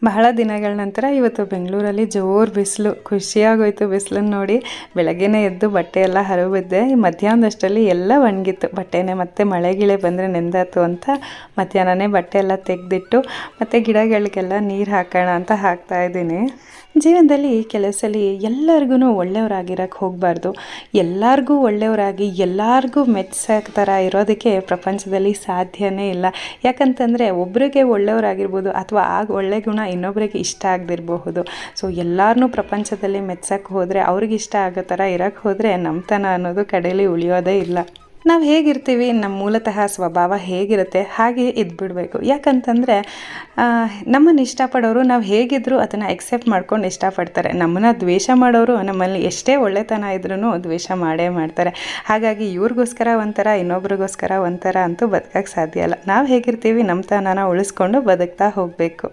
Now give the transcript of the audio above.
ಬಹಳ ದಿನಗಳ ನಂತರ ಇವತ್ತು ಬೆಂಗಳೂರಲ್ಲಿ ಜೋರು ಬಿಸಿಲು. ಖುಷಿಯಾಗೋಯ್ತು ಬಿಸಿಲನ್ನು ನೋಡಿ. ಬೆಳಗ್ಗೆನೇ ಎದ್ದು ಬಟ್ಟೆ ಎಲ್ಲ ಹರಬಿದ್ದೆ. ಈ ಮಧ್ಯಾಹ್ನದಷ್ಟರಲ್ಲಿ ಎಲ್ಲ ಒಣಗಿತ್ತು ಬಟ್ಟೆನೇ. ಮತ್ತೆ ಮಳೆ ಗಿಳೆ ಬಂದರೆ ನೆಂದಾತು ಅಂತ ಮಧ್ಯಾಹ್ನನೇ ಬಟ್ಟೆ ಎಲ್ಲ ತೆಗೆದಿಟ್ಟು ಮತ್ತು ಗಿಡಗಳಿಗೆಲ್ಲ ನೀರು ಹಾಕೋಣ ಅಂತ ಹಾಕ್ತಾಯಿದ್ದೀನಿ. ಜೀವನದಲ್ಲಿ ಕೆಲವು ಸಲ ಎಲ್ಲರಿಗೂ ಒಳ್ಳೆಯವರಾಗಿರೋಕ್ಕೆ ಹೋಗಬಾರ್ದು. ಎಲ್ಲರಿಗೂ ಒಳ್ಳೆಯವರಾಗಿ ಎಲ್ಲರಿಗೂ ಮೆಚ್ಚೋ ಥರ ಇರೋದಕ್ಕೆ ಪ್ರಪಂಚದಲ್ಲಿ ಸಾಧ್ಯನೇ ಇಲ್ಲ. ಯಾಕಂತಂದರೆ ಒಬ್ರಿಗೆ ಒಳ್ಳೆಯವರಾಗಿರ್ಬೋದು ಅಥವಾ ಆ ಒಳ್ಳೆ ಗುಣ ಇನ್ನೊಬ್ರಿಗೆ ಇಷ್ಟ ಆಗದಿರಬಹುದು. ಸೊ ಎಲ್ಲರನ್ನೂ ಪ್ರಪಂಚದಲ್ಲಿ ಮೆಚ್ಚಕ್ಕೆ ಹೋದರೆ, ಅವ್ರಿಗೆ ಇಷ್ಟ ಆಗೋ ಥರ ಇರೋಕ್ಕೆ ಹೋದರೆ ನಮ್ಮತನ ಅನ್ನೋದು ಕಡೆಯಲ್ಲಿ ಉಳಿಯೋದೇ ಇಲ್ಲ. ನಾವು ಹೇಗಿರ್ತೀವಿ, ನಮ್ಮ ಮೂಲತಃ ಸ್ವಭಾವ ಹೇಗಿರುತ್ತೆ ಹಾಗೆ ಇದ್ಬಿಡಬೇಕು. ಯಾಕಂತಂದರೆ ನಮ್ಮನ್ನು ಇಷ್ಟಪಡೋರು ನಾವು ಹೇಗಿದ್ದರೂ ಅದನ್ನು ಎಕ್ಸೆಪ್ಟ್ ಮಾಡ್ಕೊಂಡು ಇಷ್ಟಪಡ್ತಾರೆ. ನಮ್ಮನ್ನು ದ್ವೇಷ ಮಾಡೋರು ನಮ್ಮಲ್ಲಿ ಎಷ್ಟೇ ಒಳ್ಳೆತನ ಇದ್ರೂ ದ್ವೇಷ ಮಾಡೇ ಮಾಡ್ತಾರೆ. ಹಾಗಾಗಿ ಇವ್ರಿಗೋಸ್ಕರ ಒಂಥರ, ಇನ್ನೊಬ್ರಿಗೋಸ್ಕರ ಒಂಥರ ಅಂತೂ ಬದುಕೋಕ್ಕೆ ಸಾಧ್ಯ ಇಲ್ಲ. ನಾವು ಹೇಗಿರ್ತೀವಿ ನಮ್ಮತನನ ಉಳಿಸ್ಕೊಂಡು ಬದುಕ್ತಾ ಹೋಗಬೇಕು.